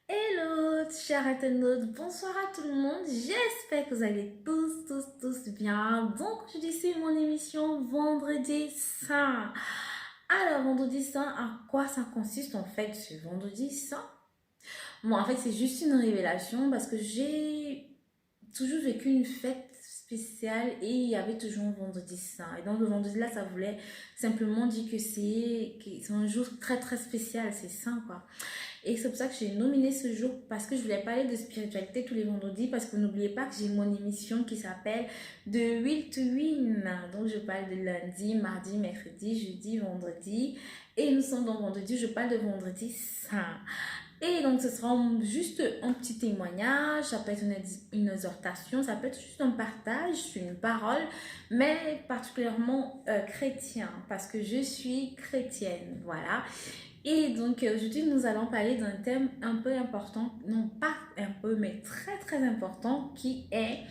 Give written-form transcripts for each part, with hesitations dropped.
Hello, chers internautes, bonsoir à tout le monde. J'espère que vous allez tous bien. Donc, aujourd'hui, c'est mon émission Vendredi Saint. Alors, Vendredi Saint, à quoi ça consiste en fait ce Vendredi Saint? Bon, en fait, c'est juste une révélation parce que j'ai toujours vécu une fête spéciale et il y avait toujours un vendredi saint. Et donc le vendredi là, ça voulait simplement dire que c'est un jour très spécial, c'est saint quoi. Et c'est pour ça que j'ai nominé ce jour parce que je voulais parler de spiritualité tous les vendredis parce que n'oubliez pas que j'ai mon émission qui s'appelle The Will to Win. Donc je parle de lundi, mardi, mercredi, jeudi, vendredi. Et nous sommes dans vendredi, je parle de vendredi saint. Et donc, ce sera juste un petit témoignage, ça peut être une exhortation, ça peut être juste un partage sur une parole, mais particulièrement chrétien, parce que je suis chrétienne, voilà. Et donc, aujourd'hui, nous allons parler d'un thème un peu important, non pas un peu, mais très important, qui est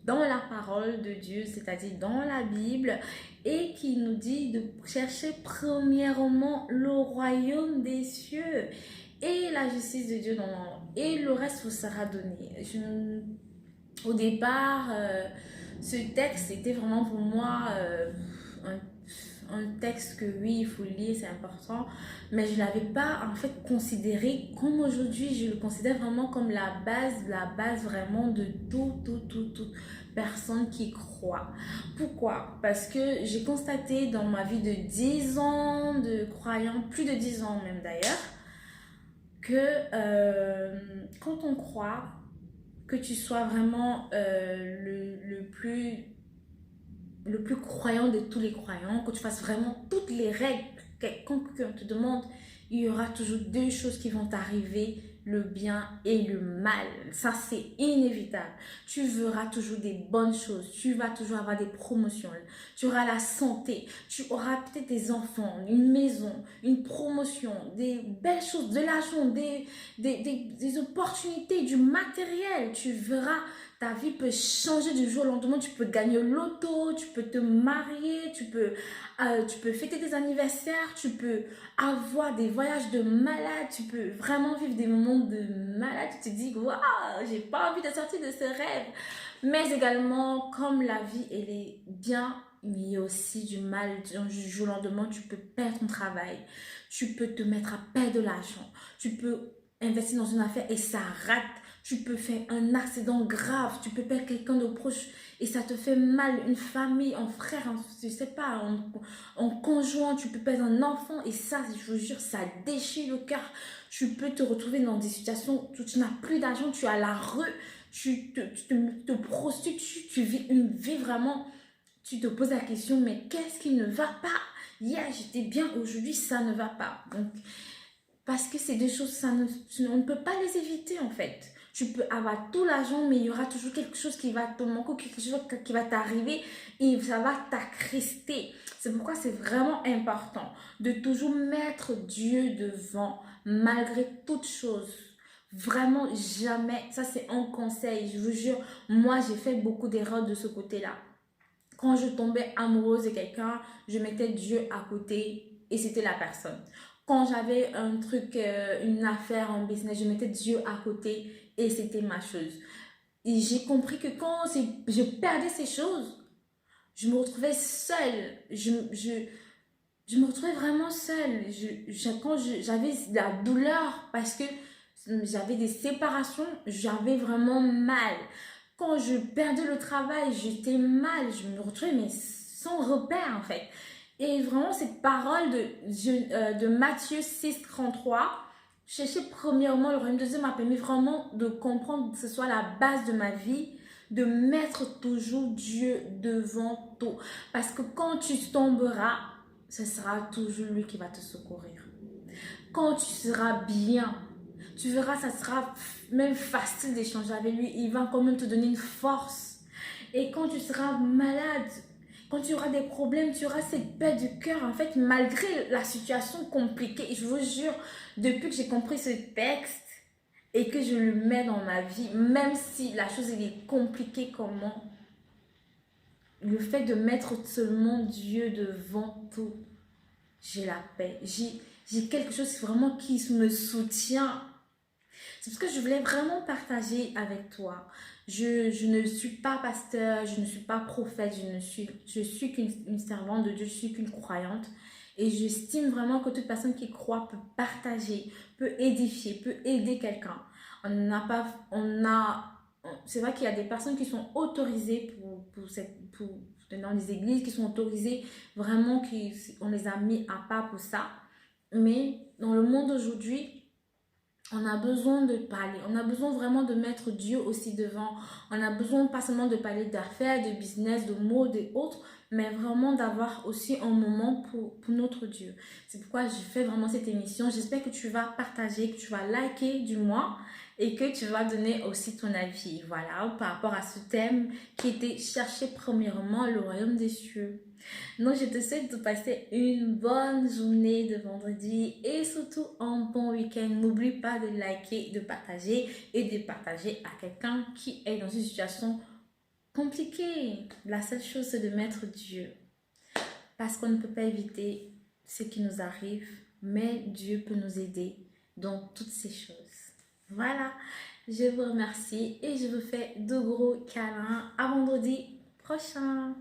dans la parole de Dieu, c'est-à-dire dans la Bible, et qui nous dit de chercher premièrement le royaume des cieux et la justice de Dieu et le reste vous sera donné. Au départ, ce texte était vraiment pour moi un texte que oui, il faut lire, c'est important, mais je ne l'avais pas en fait considéré comme aujourd'hui. Je le considère vraiment comme la base vraiment de toute personne qui croit. Pourquoi? Parce que j'ai constaté dans ma vie de 10 ans de croyant, plus de 10 ans même d'ailleurs, que quand on croit, que tu sois vraiment le plus croyant de tous les croyants, que tu fasses vraiment toutes les règles, quand on te demande, il y aura toujours deux choses qui vont t'arriver, le bien et le mal. Ça, c'est inévitable. Tu verras toujours des bonnes choses. Tu vas toujours avoir des promotions. Tu auras la santé. Tu auras peut-être des enfants, une maison, une promotion, des belles choses, de l'argent, des opportunités, du matériel. Tu verras, ta vie peut changer du jour au lendemain. Tu peux gagner au loto, tu peux te marier, tu peux fêter tes anniversaires, tu peux avoir des voyages de malade, tu peux vraiment vivre des moments de malade. Tu te dis, waouh, j'ai pas envie de sortir de ce rêve. Mais également, comme la vie, elle est bien, mais il y a aussi du mal. Du jour au lendemain, tu peux perdre ton travail, tu peux te mettre à perdre de l'argent, tu peux investir dans une affaire et ça rate. Tu peux faire un accident grave, tu peux perdre quelqu'un de proche et ça te fait mal, une famille, un frère, je sais pas, en conjoint, tu peux perdre un enfant et ça, je vous jure, ça déchire le cœur. Tu peux te retrouver dans des situations où tu n'as plus d'argent, tu es à la rue, tu te prostitues, tu vis une vie vraiment, tu te poses la question, mais qu'est-ce qui ne va pas? Hier, j'étais bien, aujourd'hui, ça ne va pas. Donc, parce que ces deux choses, on ne peut pas les éviter en fait. Tu peux avoir tout l'argent, mais il y aura toujours quelque chose qui va te manquer, quelque chose qui va t'arriver et ça va t'accrister. C'est pourquoi c'est vraiment important de toujours mettre Dieu devant malgré toute chose. Vraiment jamais. Ça, c'est un conseil. Je vous jure, moi, j'ai fait beaucoup d'erreurs de ce côté-là. Quand je tombais amoureuse de quelqu'un, je mettais Dieu à côté et c'était la personne. Quand j'avais un truc, une affaire en business, je mettais Dieu à côté et c'était ma chose. Et j'ai compris que quand je perdais ces choses, je me retrouvais seule. Je me retrouvais vraiment seule. Quand j'avais de la douleur parce que j'avais des séparations, j'avais vraiment mal. Quand je perdais le travail, j'étais mal. Je me retrouvais mais sans repère en fait. Et vraiment cette parole de Matthieu 6,33, chercher premièrement le royaume de Dieu m'a permis vraiment de comprendre que ce soit la base de ma vie, de mettre toujours Dieu devant tout. Parce que quand tu tomberas, ce sera toujours lui qui va te secourir. Quand tu seras bien, tu verras, ça sera même facile d'échanger avec lui. Il va quand même te donner une force. Et quand tu seras malade, quand tu auras des problèmes, tu auras cette paix du cœur. En fait, malgré la situation compliquée, et je vous jure, depuis que j'ai compris ce texte et que je le mets dans ma vie, même si la chose elle est compliquée comment, le fait de mettre seulement Dieu devant tout, j'ai la paix. J'ai quelque chose vraiment qui me soutient. C'est parce que je voulais vraiment partager avec toi. Je ne suis pas pasteur, je ne suis pas prophète, je suis qu'une servante de Dieu, je suis qu'une croyante. Et j'estime vraiment que toute personne qui croit peut partager, peut édifier, peut aider quelqu'un. On n'a pas, on a, c'est vrai qu'il y a des personnes qui sont autorisées dans les églises, qui sont autorisées vraiment, on les a mis à part pour ça. Mais dans le monde d'aujourd'hui, on a besoin de parler, on a besoin vraiment de mettre Dieu aussi devant. On a besoin pas seulement de parler d'affaires, de business, de mots, et autres, mais vraiment d'avoir aussi un moment pour notre Dieu. C'est pourquoi je fais vraiment cette émission. J'espère que tu vas partager, que tu vas liker du moins et que tu vas donner aussi ton avis. Voilà, par rapport à ce thème qui était chercher premièrement le royaume des cieux. Donc, je te souhaite de passer une bonne journée de vendredi et surtout un bon week-end. N'oublie pas de liker, de partager et de partager à quelqu'un qui est dans une situation compliquée. La seule chose, c'est de mettre Dieu. Parce qu'on ne peut pas éviter ce qui nous arrive, mais Dieu peut nous aider dans toutes ces choses. Voilà, je vous remercie et je vous fais de gros câlins. À vendredi prochain.